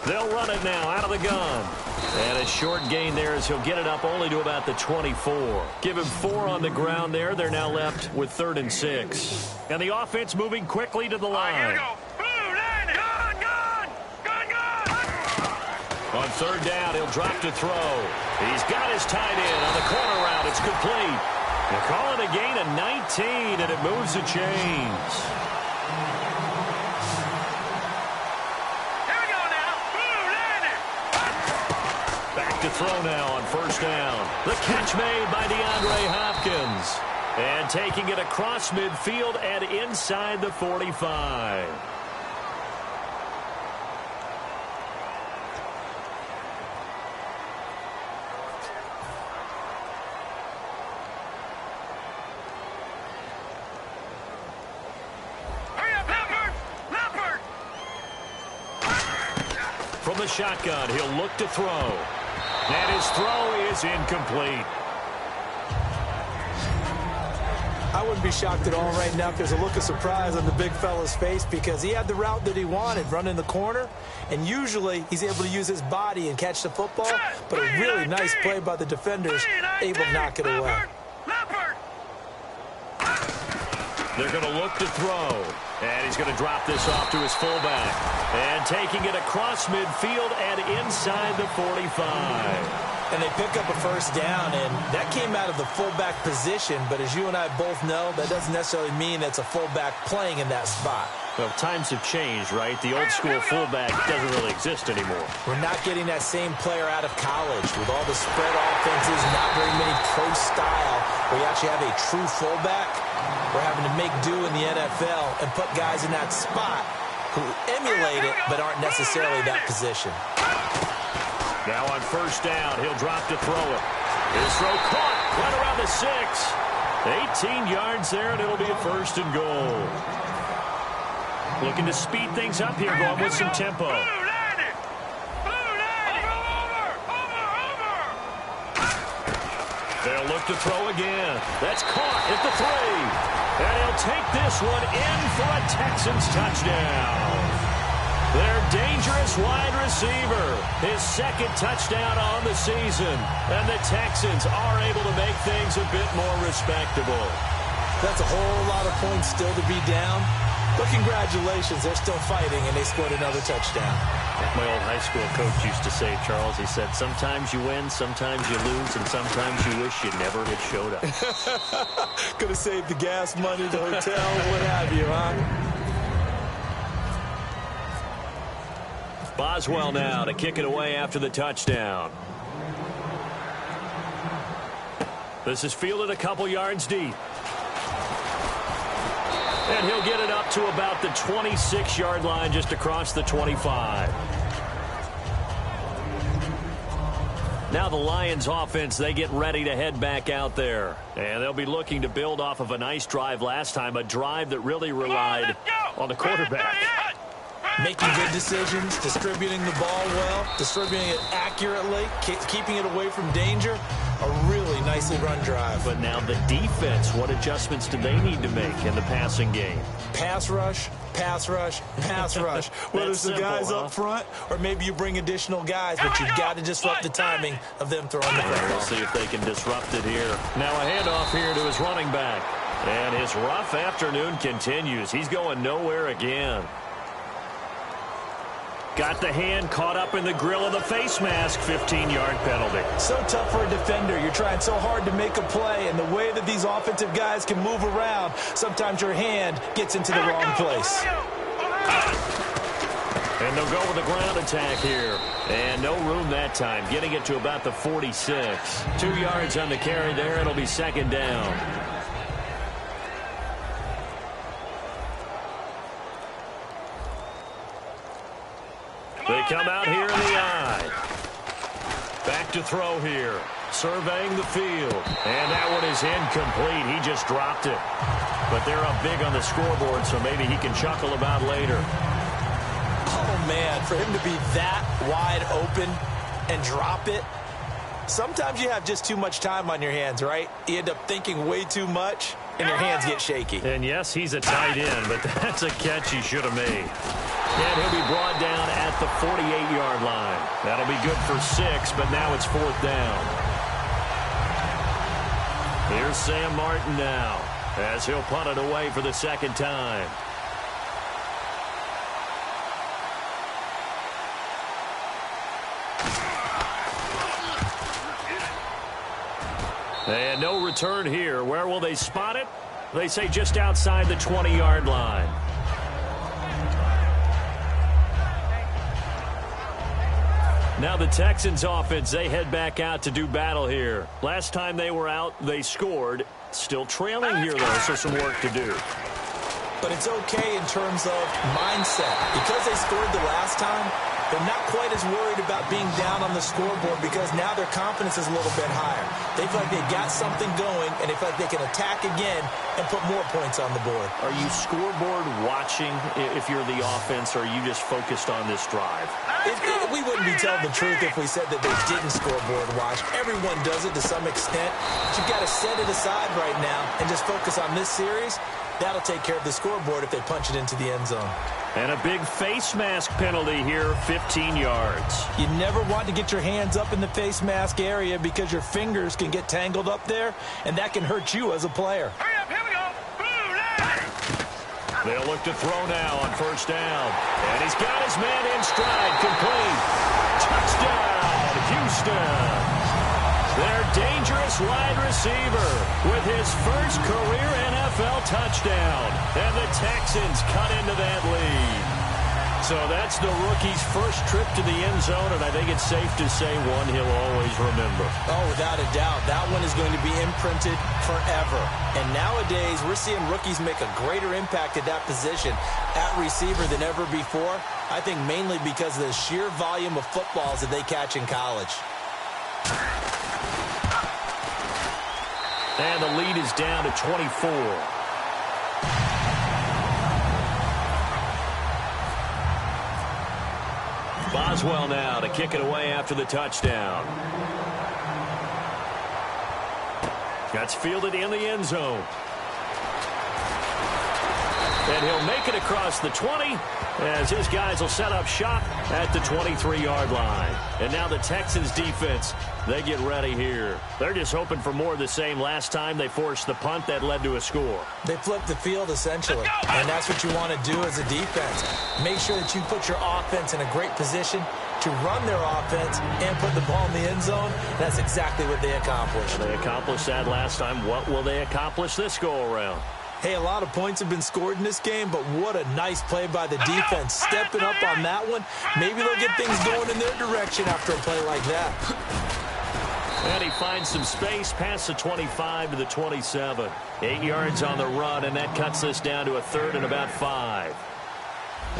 They'll run it now out of the gun. And a short gain there as he'll get it up only to about the 24. Give him 4 on the ground there. They're now left with 3rd and 6. And the offense moving quickly to the line. On 3rd down, he'll drop to throw. He's got his tight end on the corner route. It's complete. They call it a gain of 19, and it moves the chains. to throw now on first down. The catch made by DeAndre Hopkins. And taking it across midfield and inside the 45. From the shotgun, he'll look to throw. And his throw is incomplete. I wouldn't be shocked at all right now if there's a look of surprise on the big fella's face because he had the route that he wanted, running the corner, and usually he's able to use his body and catch the football, but a really nice play by the defenders, able to knock it away. They're going to look to throw, and he's going to drop this off to his fullback, and taking it across midfield and inside the 45. And they pick up a first down, and that came out of the fullback position. But as you and I both know, that doesn't necessarily mean it's a fullback playing in that spot. Well, times have changed, right? The old-school fullback doesn't really exist anymore. We're not getting that same player out of college with all the spread offenses, not very many pro style, where you actually have a true fullback. We're having to make do in the NFL and put guys in that spot who emulate it but aren't necessarily that position. Now on first down, he'll drop to throw it. His throw caught right around the 6. 18 yards there, and it'll be a first and goal. Looking to speed things up here, going with some tempo. They'll look to throw again. That's caught at the 3. And he'll take this one in for a Texans touchdown. Their dangerous wide receiver, his second touchdown on the season. And the Texans are able to make things a bit more respectable. That's a whole lot of points still to be down. But congratulations, they're still fighting, and they scored another touchdown. My old high school coach used to say, Charles, he said, sometimes you win, sometimes you lose, and sometimes you wish you never had showed up. Could have saved the gas money, the hotel, what have you, huh? Boswell now to kick it away after the touchdown. This is fielded a couple yards deep. And he'll get it up to about the 26-yard line, just across the 25. Now the Lions offense, they get ready to head back out there. And they'll be looking to build off of a nice drive last time, a drive that really relied on the quarterback. Making good decisions, distributing the ball well, distributing it accurately, keeping it away from danger. A really nicely run drive. But now the defense, what adjustments do they need to make in the passing game? Pass rush, pass rush, pass rush. Whether it's the guys up front or maybe you bring additional guys, but you've got to disrupt the timing of them throwing the football. We'll see if they can disrupt it here. Now a handoff here to his running back. And his rough afternoon continues. He's going nowhere again. Got the hand caught up in the grill of the face mask. 15-yard penalty. So tough for a defender. You're trying so hard to make a play, and the way that these offensive guys can move around, sometimes your hand gets into the wrong place. And they'll go with a ground attack here. And no room that time, getting it to about the 46. 2 yards on the carry there. It'll be second down. They come out here in the eye. Back to throw here. Surveying the field. And that one is incomplete. He just dropped it. But they're up big on the scoreboard, so maybe he can chuckle about later. Oh, man, for him to be that wide open and drop it. Sometimes you have just too much time on your hands, right? You end up thinking way too much, and your hands get shaky. And, yes, he's a tight end, but that's a catch he should have made. And he'll be brought down at the 48-yard line. That'll be good for 6, but now it's fourth down. Here's Sam Martin now as he'll punt it away for the second time. And no return here. Where will they spot it? They say just outside the 20-yard line. Now the Texans offense, they head back out to do battle here. Last time they were out, they scored. Still trailing here, though, so some work to do. But it's okay in terms of mindset. Because they scored the last time, they're not quite as worried about being down on the scoreboard because now their confidence is a little bit higher. They feel like they got something going, and they feel like they can attack again and put more points on the board. Are you scoreboard watching if you're the offense, or are you just focused on this drive? We wouldn't be telling the truth if we said that they didn't scoreboard watch. Everyone does it to some extent. But you've got to set it aside right now and just focus on this series. That'll take care of the scoreboard if they punch it into the end zone. And a big face mask penalty here, 15 yards. You never want to get your hands up in the face mask area because your fingers can get tangled up there, and that can hurt you as a player. Hurry up, here we go. Boom, They'll look to throw now on first down. And he's got his man in stride, complete. Touchdown, Houston. Their dangerous wide receiver with his first career NFL touchdown. And the Texans cut into that lead. So that's the rookie's first trip to the end zone, and I think it's safe to say one he'll always remember. Oh, without a doubt. That one is going to be imprinted forever. And nowadays, we're seeing rookies make a greater impact at that position at receiver than ever before. I think mainly because of the sheer volume of footballs that they catch in college. And the lead is down to 24. Boswell now to kick it away after the touchdown. That's fielded in the end zone. And he'll make it across the 20 as his guys will set up shop at the 23-yard line. And now the Texans defense, they get ready here. They're just hoping for more of the same. Last time they forced the punt that led to a score. They flipped the field, essentially. And that's what you want to do as a defense. Make sure that you put your offense in a great position to run their offense and put the ball in the end zone. And that's exactly what they accomplished. They accomplished that last time. What will they accomplish this go-around? Hey, a lot of points have been scored in this game, but what a nice play by the defense. Stepping up on that one. Maybe they'll get things going in their direction after a play like that. And he finds some space past the 25 to the 27. 8 yards on the run, and that cuts this down to a third and about 5.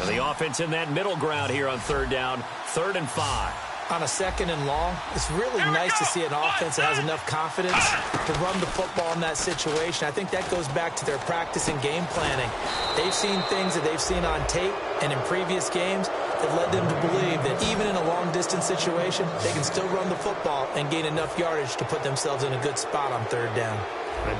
And the offense in that middle ground here on third down, 3rd and 5. On a 2nd and long, it's really nice to see an offense that has enough confidence to run the football in that situation. I think that goes back to their practice and game planning. They've seen things that they've seen on tape and in previous games that led them to believe that even in a long-distance situation, they can still run the football and gain enough yardage to put themselves in a good spot on 3rd down.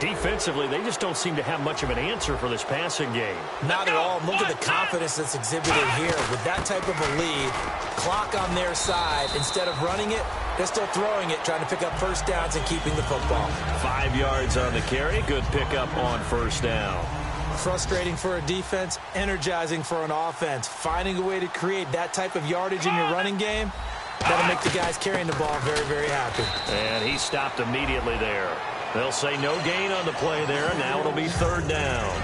Defensively, they just don't seem to have much of an answer for this passing game. Not at all. Look at the confidence that's exhibited here. With that type of a lead, clock on their side, instead of running it, they're still throwing it, trying to pick up first downs and keeping the football. 5 yards on the carry. Good pickup on first down. Frustrating for a defense, energizing for an offense. Finding a way to create that type of yardage in your running game, that'll make the guys carrying the ball very, very happy. And he stopped immediately there. They'll say no gain on the play there. Now it'll be 3rd down.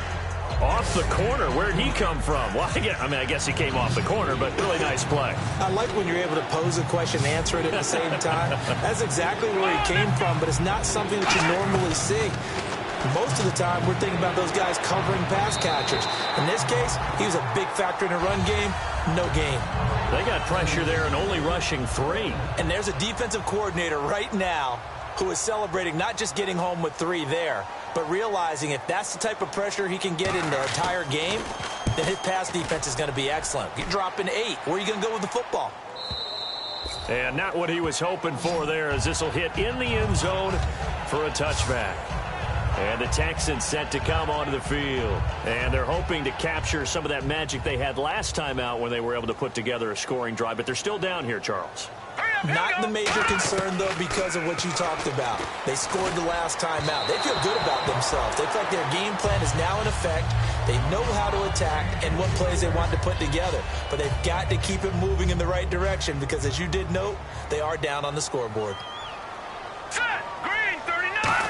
Off the corner. Where'd he come from? Well, I guess he came off the corner, but really nice play. I like when you're able to pose a question and answer it at the same time. That's exactly where he came from, but it's not something that you normally see. Most of the time, we're thinking about those guys covering pass catchers. In this case, he was a big factor in the run game. No gain. They got pressure there and only rushing 3. And there's a defensive coordinator right now who is celebrating not just getting home with 3 there, but realizing if that's the type of pressure he can get in the entire game, then his pass defense is going to be excellent. You're dropping 8. Where are you going to go with the football? And not what he was hoping for there, as this will hit in the end zone for a touchback. And the Texans set to come onto the field. And they're hoping to capture some of that magic they had last time out when they were able to put together a scoring drive. But they're still down here, Charles. Not the major concern, though, because of what you talked about. They scored the last time out. They feel good about themselves. They feel like their game plan is now in effect. They know how to attack and what plays they want to put together. But they've got to keep it moving in the right direction because, as you did note, they are down on the scoreboard. Set. Green, 39.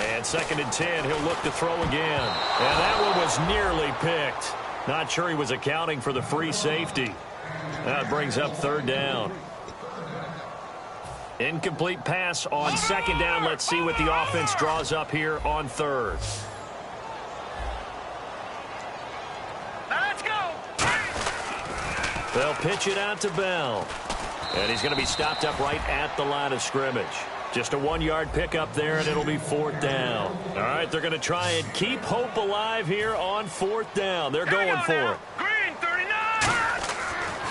And 2nd and 10, he'll look to throw again. And that one was nearly picked. Not sure he was accounting for the free safety. That brings up 3rd down. Incomplete pass on second down. Let's see what the offense draws up here on third. Now let's go. They'll pitch it out to Bell. And he's going to be stopped up right at the line of scrimmage. Just a 1-yard pickup there, and it'll be fourth down. All right, they're going to try and keep hope alive here on fourth down. They're going for it. Green, 39.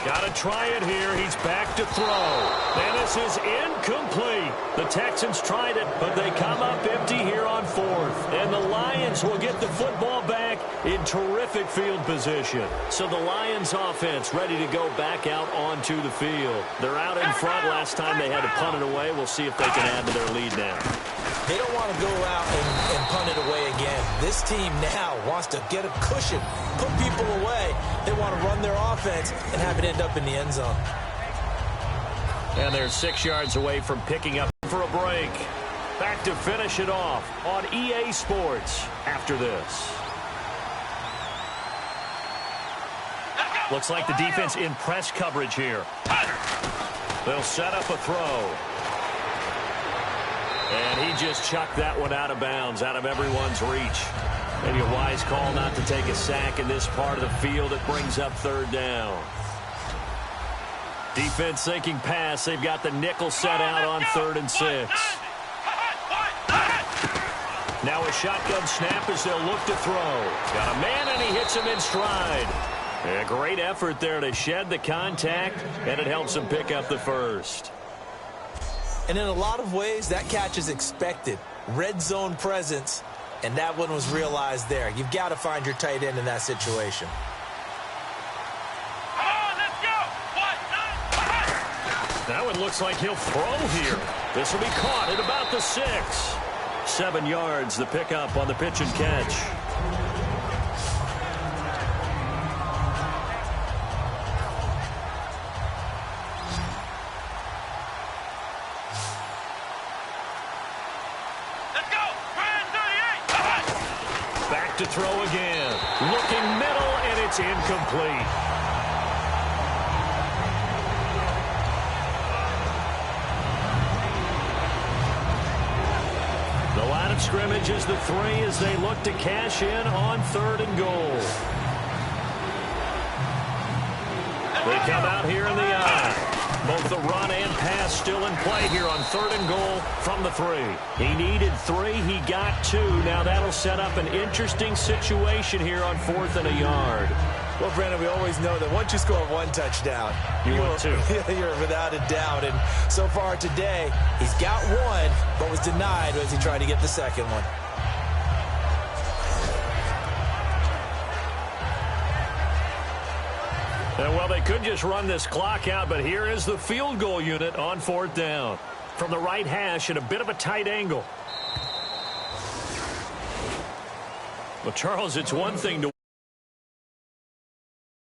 Got to try it here. He's back to throw. And this is incomplete. The Texans tried it, but they come up empty here on fourth. And the Lions will get the football back in terrific field position. So the Lions offense ready to go back out onto the field. They're out in front. Last time they had to punt it away. We'll see if they can add to their lead now. They don't want to go out and punt it away again. This team now wants to get a cushion, put people away. They want to run their offense and have it end up in the end zone. And they're 6 yards away from picking up for a break. Back to finish it off on EA Sports after this. Looks like the defense in press coverage here. They'll set up a throw. And he just chucked that one out of bounds, out of everyone's reach. Maybe a wise call not to take a sack in this part of the field. It brings up third down. Defense thinking pass. They've got the nickel set out on 3rd and 6. Now a shotgun snap as they'll look to throw. Got a man, and he hits him in stride. A great effort there to shed the contact, and it helps him pick up the first. And in a lot of ways, that catch is expected. Red zone presence, and that one was realized there. You've got to find your tight end in that situation. Now it looks like he'll throw here. This will be caught at about the 6. 7 yards, the pickup on the pitch and catch. Let's go. Brand 38. Back to throw again. Looking middle, and it's incomplete. The line of scrimmage is the 3 as they look to cash in on 3rd and goal. They come out here in the eye. Both the run and pass still in play here on 3rd and goal from the 3. He needed 3. He got 2. Now that'll set up an interesting situation here on 4th and a yard. Well, Brandon, we always know that once you score 1 touchdown, you're without a doubt. And so far today, he's got 1, but was denied as he tried to get the second one. And well, they could just run this clock out, but here is the field goal unit on 4th down. From the right hash at a bit of a tight angle. Well, Charles, it's one thing to